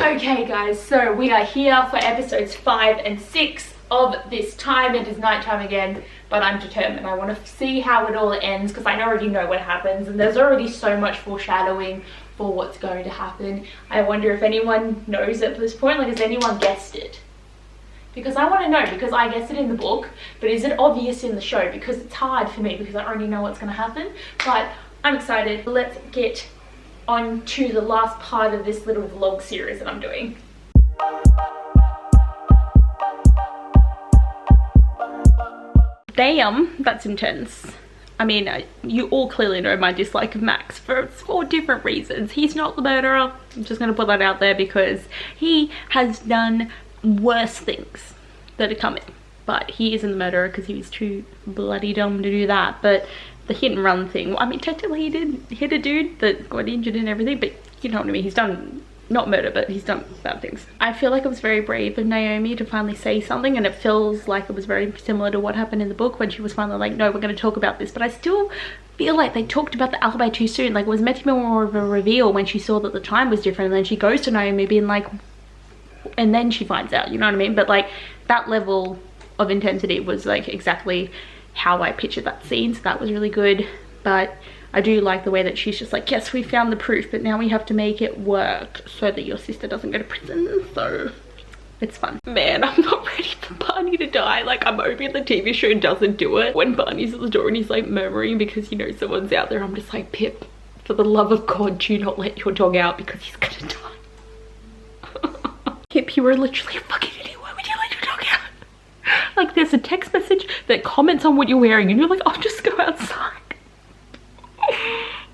Okay guys, so we are here for episodes 5 and 6 of this time. It is nighttime again, but I'm determined. I want to see how it all ends because I already know what happens and there's already so much foreshadowing for what's going to happen. I wonder if anyone knows at this point, like has anyone guessed it? Because I want to know, because I guessed it in the book, but is it obvious in the show? Because it's hard for me because I already know what's going to happen, but I'm excited. Let's get on to the last part of this little vlog series that I'm doing. Damn, that's intense. I mean, you all clearly know my dislike of Max for 4 different reasons. He's not the murderer. I'm just going to put that out there because he has done worse things that are coming. But he isn't the murderer because he was too bloody dumb to do that. But the hit and run thing, I mean, technically he did hit a dude that got injured and everything, but you know what I mean, he's done, not murder, but he's done bad things. I feel like it was very brave of Naomi to finally say something, and it feels like it was very similar to what happened in the book when she was finally like, no, we're going to talk about this. But I still feel like they talked about the alibi too soon. Like, it was meant to be more of a reveal when she saw that the time was different, and then she goes to Naomi being like, and then she finds out, you know what I mean? But like, that level of intensity was like exactly how I pictured that scene, so that was really good. But I do like the way that she's just like, yes, we found the proof, but now we have to make it work so that your sister doesn't go to prison. So it's fun. Man, I'm not ready for Barney to die. Like, I'm hoping the TV show doesn't do it. When Barney's at the door and he's like murmuring because, you know, someone's out there, I'm just like, Pip, for the love of God, do not let your dog out because he's gonna die. Pip, you were literally a fucking idiot. Why would you let your dog out? Like, there's a text message that comments on what you're wearing and you're like, oh, just go outside.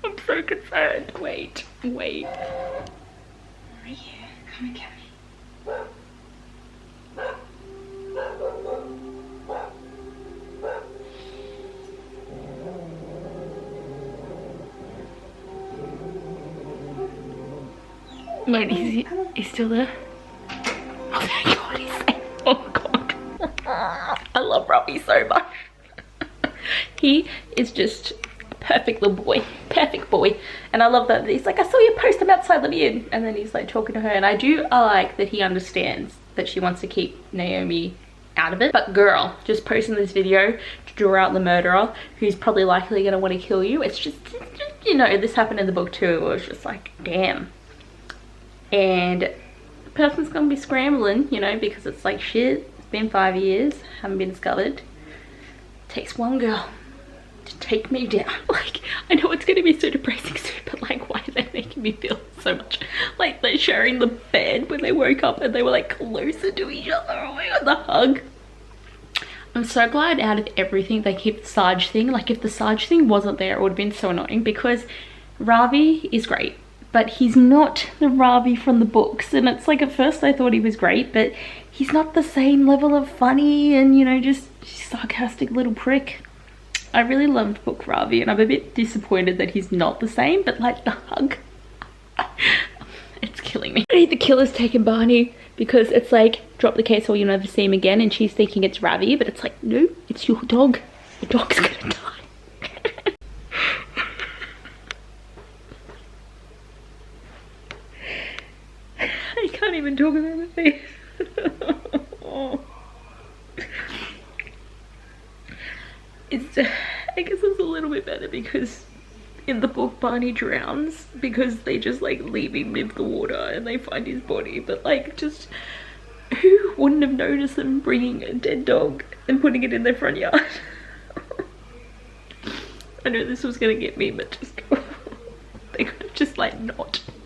I'm so concerned. Wait. Right here. Come and get me. Wait, he's still there? Oh, thank God, he's safe. Oh, God. I love Robbie so much. He is just a perfect little boy, perfect boy. And I love that he's like, I saw your post, I'm outside, let me in. And then he's like talking to her, and I like that he understands that she wants to keep Naomi out of it. But girl, just posting this video to draw out the murderer who's probably likely going to want to kill you. It's just, you know, this happened in the book too. It was just like, damn. And the person's going to be scrambling, you know, because it's like, shit, it's been 5 years, haven't been discovered. It takes one girl to take me down. Like, I know it's going to be so depressing soon, but like, why are they making me feel so much like they're sharing the bed when they woke up and they were like closer to each other? Oh my God, the hug. I'm so glad out of everything they keep the Sarge thing. Like, if the Sarge thing wasn't there, it would have been so annoying because Ravi is great, but he's not the Ravi from the books. And it's like, at first I thought he was great, but he's not the same level of funny and, you know, just sarcastic little prick. I really loved book Ravi, and I'm a bit disappointed that he's not the same, but like, the hug, it's killing me. The killer's taken Barney because it's like, drop the case or you'll never see him again, and she's thinking it's Ravi, but it's like, no, it's your dog. Your dog's gonna die. I can't even talk about my face. I guess it's a little bit better because in the book Barney drowns because they just like leave him in the water and they find his body. But like, just who wouldn't have noticed them bringing a dead dog and putting it in their front yard? I know this was gonna get me, but just they could have just like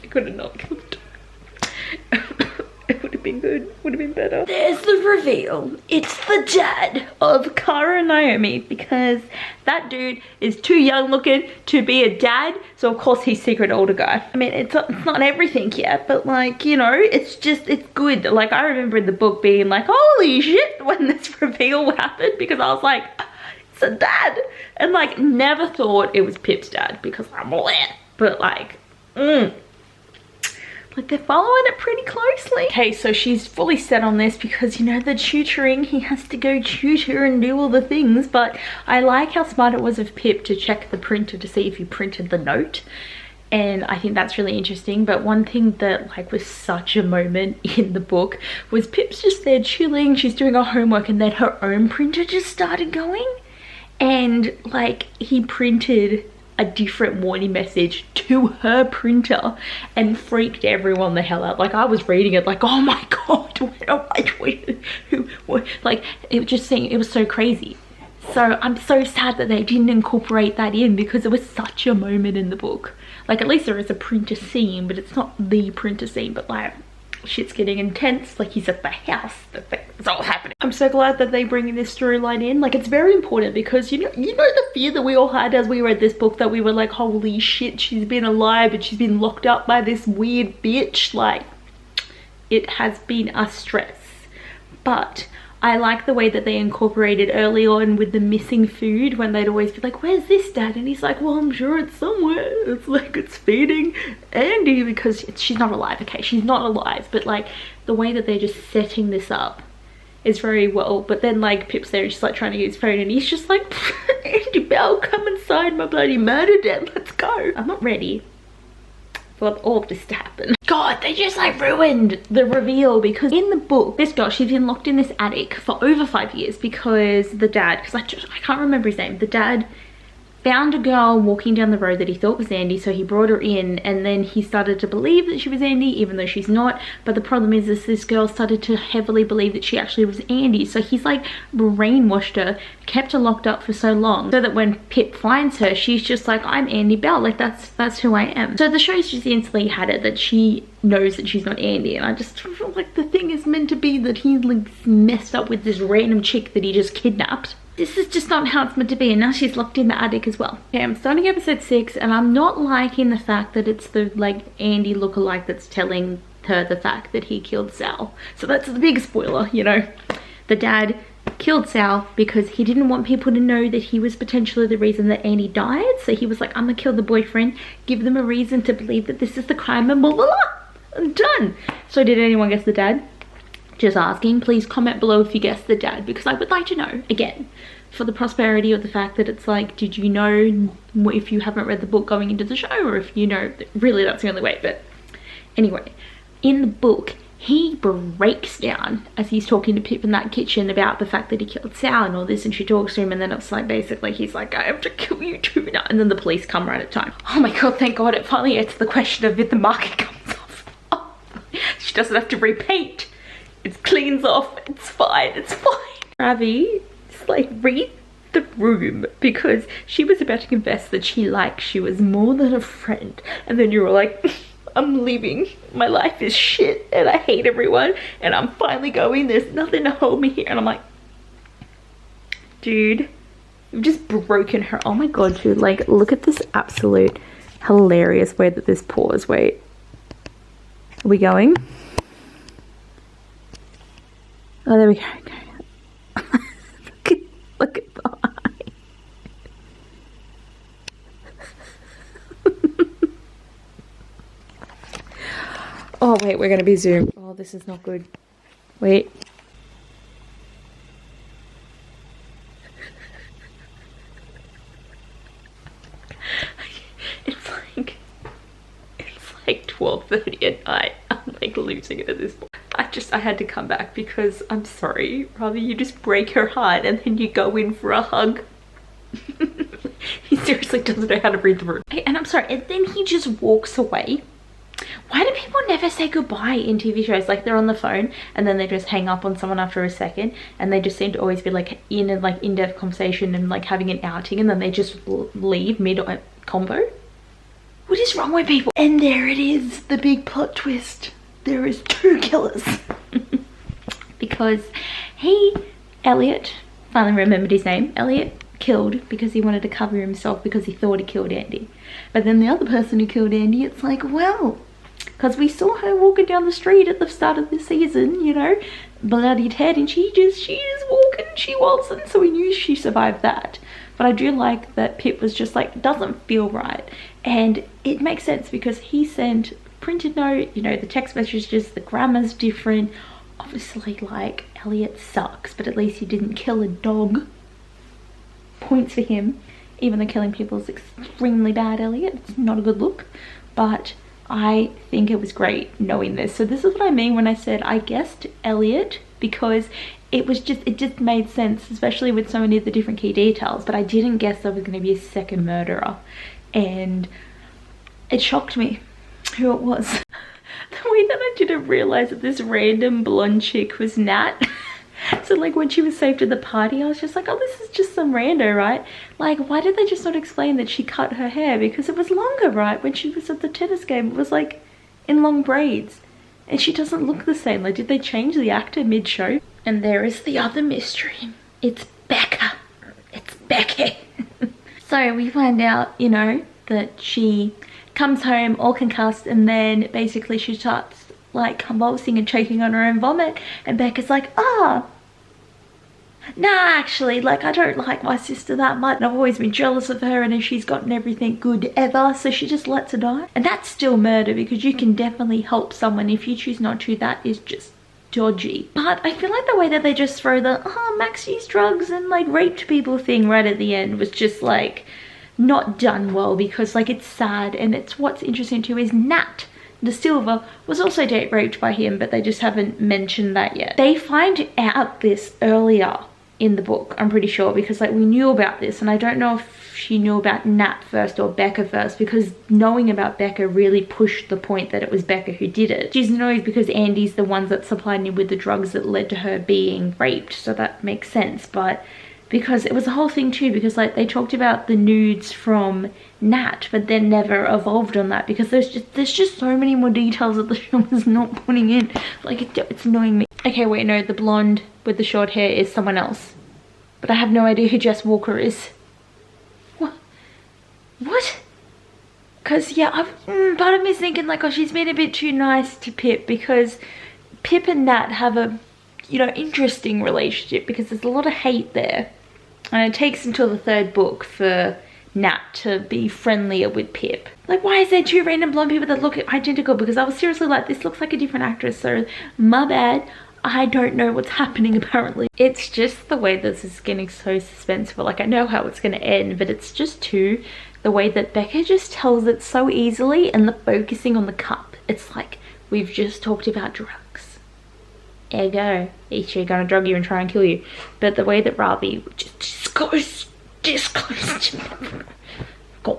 they could have not killed the dog. It would have been good, would have been better. There's the reveal. It's the dad of Cara and Naomi, because that dude is too young looking to be a dad, so of course he's secret older guy. I mean, it's not everything yet, but like, you know, it's good. Like, I remember in the book being like, holy shit, when this reveal happened, because I was like, it's a dad. And like, never thought it was Pip's dad because I'm bleh. But like, like, they're following it pretty closely. Okay, so she's fully set on this because, you know, the tutoring, he has to go tutor and do all the things. But I like how smart it was of Pip to check the printer to see if he printed the note. and I think that's really interesting. But one thing that like was such a moment in the book was Pip's just there chilling, she's doing her homework, and then her own printer just started going, and like he printed a different warning message to her printer and freaked everyone the hell out. Like I was reading it like, oh my god, like it was just saying, it was so crazy. So I'm so sad that they didn't incorporate that in, because it was such a moment in the book. Like at least there is a printer scene, but it's not the printer scene, but like shit's getting intense. Like he's at the house, it's all happening. I'm so glad that they bring this storyline in. Like it's very important, because you know the fear that we all had as we read this book, that we were like, holy shit, she's been alive and she's been locked up by this weird bitch. Like it has been a stress. But I like the way that they incorporated early on with the missing food, when they'd always be like, where's this, Dad? And he's like, well, I'm sure it's somewhere. It's like, it's feeding Andy, because she's not alive. Okay, she's not alive, but like the way that they're just setting this up is very well. But then like Pip's there and she's like trying to use his phone, and he's just like, Andy Bell, come inside my bloody murder den, let's go. I'm not ready for all of this to happen. God, they just like ruined the reveal, because in the book, this girl, she's been locked in this attic for over 5 years because the dad, because I can't remember his name, the dad found a girl walking down the road that he thought was Andy, so he brought her in, and then he started to believe that she was Andy, even though she's not. But the problem is this girl started to heavily believe that she actually was Andy, so he's like brainwashed her, kept her locked up for so long, so that when Pip finds her, she's just like, I'm Andy Bell, like that's who I am. So the show's just instantly had it that she knows that she's not Andy, and I just feel like the thing is meant to be that he's like messed up with this random chick that he just kidnapped. This is just not how it's meant to be, and now she's locked in the attic as well. Okay, I'm starting episode 6, and I'm not liking the fact that it's the like Andy lookalike that's telling her the fact that he killed Sal. So that's the big spoiler, you know. The dad killed Sal because he didn't want people to know that he was potentially the reason that Andy died. So he was like, I'm gonna kill the boyfriend, give them a reason to believe that this is the crime, and blah blah blah. I'm done. So did anyone guess the dad? Just asking. Please comment below if you guessed the dad, because I would like to know, again, for the prosperity of the fact that it's like, did you know, if you haven't read the book going into the show, or if you know, really that's the only way. But anyway, in the book, he breaks down as he's talking to Pip in that kitchen about the fact that he killed Sal and all this, and she talks to him, and then it's like basically he's like, I have to kill you too now, and then the police come right at time. Oh my god, thank god, it finally answers the question of if the marker comes off. Oh, she doesn't have to repaint. It cleans off, it's fine, it's fine. Ravi just like read the room, because she was about to confess that she was more than a friend, and then you were like, I'm leaving, my life is shit and I hate everyone, and I'm finally going, there's nothing to hold me here. And I'm like, dude, you've just broken her. Oh my god, dude, like look at this absolute hilarious way that this pours. Wait, are we going? Oh, there we go. Look at the eye. Oh wait, we're gonna be zoomed. Oh, this is not good. Wait. It's like 12:30 at night. I'm like losing it at this point. I had to come back because I'm sorry, rather you just break her heart and then you go in for a hug. He seriously doesn't know how to read the room. And I'm sorry, and then he just walks away. Why do people never say goodbye in TV shows? Like they're on the phone and then they just hang up on someone after a second, and they just seem to always be like in a like in-depth conversation and like having an outing, and then they just leave mid combo. What is wrong with people? And there it is, the big plot twist. There is 2 killers. Because Elliot, finally remembered his name. Elliot killed because he wanted to cover himself because he thought he killed Andy. But then the other person who killed Andy, it's like, well, because we saw her walking down the street at the start of the season, you know, bloodied head, and she is walking, she wasn't, so we knew she survived that. But I do like that Pip was just like, doesn't feel right. And it makes sense because he sent printed note, you know, the text messages, the grammar's different. Obviously, like, Elliot sucks, but at least he didn't kill a dog. Points for him. even though killing people is extremely bad, Elliot. It's not a good look, but I think it was great knowing this. So this is what I mean when I said I guessed Elliot, because it just made sense, especially with so many of the different key details, but I didn't guess there was going to be a second murderer, and it shocked me who it was. The way that I didn't realize that this random blonde chick was Nat. So like when she was saved at the party, I was just like, oh, this is just some rando, right? Like, why did they just not explain that she cut her hair? Because it was longer, right? When she was at the tennis game, it was like in long braids. And she doesn't look the same. Like, did they change the actor mid-show? And there is the other mystery. It's Becca. It's Becky. So we find out, you know, that she comes home all concussed, and then basically she starts like convulsing and choking on her own vomit, and Becca's like, nah, actually, like, I don't like my sister that much, and I've always been jealous of her, and she's gotten everything good ever, so she just lets her die. And that's still murder, because you can definitely help someone. If you choose not to, that is just dodgy. But I feel like the way that they just throw the Max used drugs and like raped people thing right at the end was just like not done well, because like it's sad. And it's, what's interesting too is Nat De Silva was also date raped by him, but they just haven't mentioned that yet. They find out this earlier in the book, I'm pretty sure, because like we knew about this, and I don't know if she knew about Nat first or Becca first, because knowing about Becca really pushed the point that it was Becca who did it. She knows because Andy's the ones that supplied him with the drugs that led to her being raped, so that makes sense. But because it was a whole thing too, because like they talked about the nudes from Nat, but then never evolved on that, because there's just so many more details that the show is not putting in. Like it's annoying me. Okay, wait, no, the blonde with the short hair is someone else, but I have no idea who Jess Walker is. What? Because yeah, part of me is thinking like, oh, she's been a bit too nice to Pip, because Pip and Nat have a, you know, interesting relationship, because there's a lot of hate there, and it takes until the third book for Nat to be friendlier with Pip. Like, why is there two random blonde people that look identical? Because I was seriously like, this looks like a different actress, so my bad. I don't know what's happening apparently. It's just the way this is getting so suspenseful. Like, I know how it's going to end, but it's just too, the way that Becca just tells it so easily, and the focusing on the cup. It's like, we've just talked about drugs. Ergo, is she gonna drug you and try and kill you? But the way that Ravi just goes this close to me.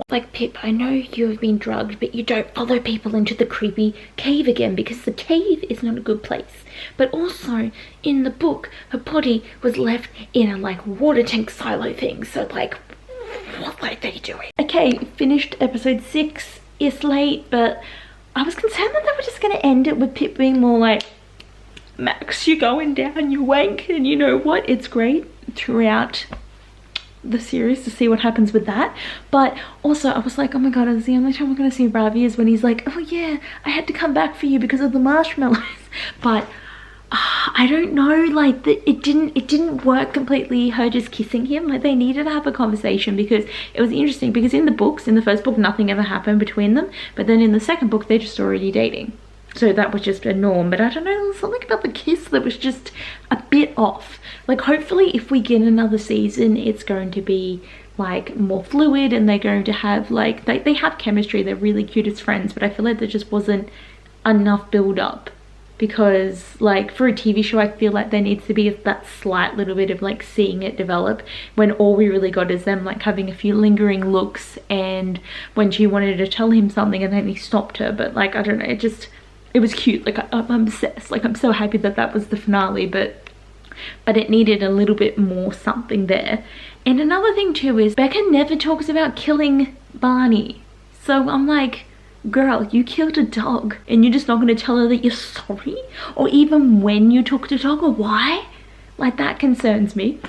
Like, Pip, I know you have been drugged, but you don't follow people into the creepy cave again, because the cave is not a good place. But also, in the book, her body was left in a like water tank silo thing. So like, what are they doing? Okay, finished episode 6. It's late, but I was concerned that they were just gonna end it with Pip being more like, Max, you're going down, you wank. And you know what? It's great throughout the series to see what happens with that. But also I was like, oh my god, is the only time we're gonna see Ravi is when he's like, oh yeah, I had to come back for you because of the marshmallows. But I don't know, like it didn't work completely, her just kissing him. Like, they needed to have a conversation, because it was interesting, because in the books, in the first book, nothing ever happened between them, but then in the second book they're just already dating. So that was just a norm. But I don't know, there was something about the kiss that was just a bit off. Like, hopefully if we get another season, it's going to be like more fluid, and they're going to have like, they have chemistry, they're really cute as friends, but I feel like there just wasn't enough build up. Because like for a TV show, I feel like there needs to be that slight little bit of like seeing it develop, when all we really got is them like having a few lingering looks, and when she wanted to tell him something and then he stopped her. But like, I don't know, it was cute. Like, I'm obsessed. Like, I'm so happy that that was the finale, but it needed a little bit more something there. And another thing too is Becca never talks about killing Barney. So I'm like, girl, you killed a dog, and you're just not going to tell her that you're sorry? Or even when you took the dog, or why? Like, that concerns me.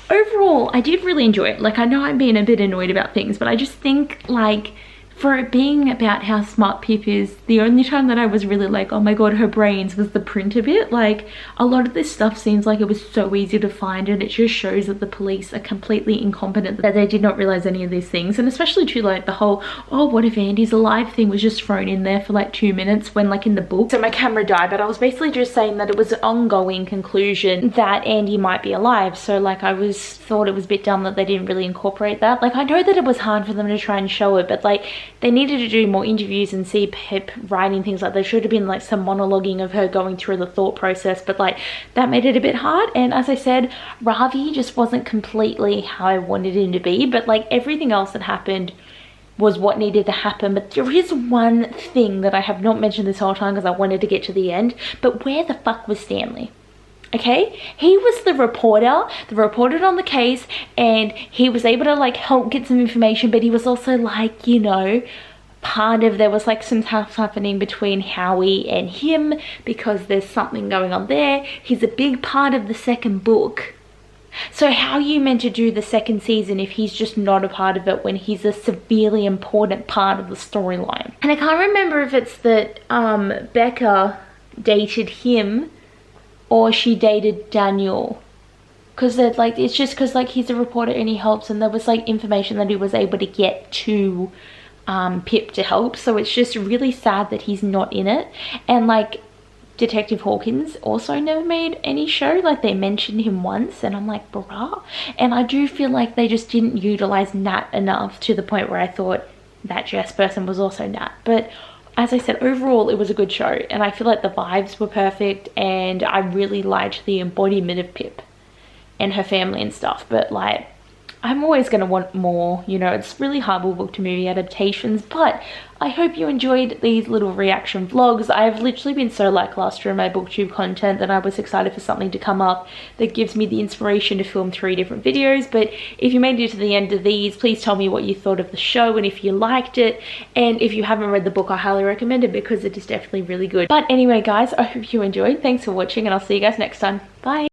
Overall, I did really enjoy it. Like, I know I'm being a bit annoyed about things, but I just think like for it being about how smart Pip is, the only time that I was really like, oh my god, her brains, was the printer bit. Like, a lot of this stuff seems like it was so easy to find, and it just shows that the police are completely incompetent, that they did not realize any of these things. And especially too, like the whole, oh, what if Andy's alive thing was just thrown in there for like 2 minutes when like in the book. So my camera died, but I was basically just saying that it was an ongoing conclusion that Andy might be alive. So like I thought it was a bit dumb that they didn't really incorporate that. Like, I know that it was hard for them to try and show it, but like they needed to do more interviews and see Pip writing things. Like there should have been like some monologuing of her going through the thought process, but like that made it a bit hard. And as I said, Ravi just wasn't completely how I wanted him to be, but like everything else that happened was what needed to happen. But there is one thing that I have not mentioned this whole time because I wanted to get to the end, but where the fuck was Stanley? Okay, he was the reporter that reported on the case, and he was able to like help get some information, but he was also like, you know, part of, there was like some stuff happening between Howie and him because there's something going on there. He's a big part of the second book. So how are you meant to do the second season if he's just not a part of it when he's a severely important part of the storyline? And I can't remember if it's that Becca dated him or she dated Daniel, because they're like, it's just because like he's a reporter and he helps, and there was like information that he was able to get to Pip to help. So it's just really sad that he's not in it. And like Detective Hawkins also never made any show. Like they mentioned him once and I'm like, bruh. And I do feel like they just didn't utilize Nat enough to the point where I thought that Jess person was also Nat. But as I said, overall it was a good show, and I feel like the vibes were perfect, and I really liked the embodiment of Pip and her family and stuff. But like, I'm always going to want more, you know. It's really hard with book to movie adaptations, but I hope you enjoyed these little reaction vlogs. I've literally been so lackluster in my booktube content that I was excited for something to come up that gives me the inspiration to film 3 different videos. But if you made it to the end of these, please tell me what you thought of the show and if you liked it. And if you haven't read the book, I highly recommend it because it is definitely really good. But anyway guys, I hope you enjoyed. Thanks for watching, and I'll see you guys next time. Bye.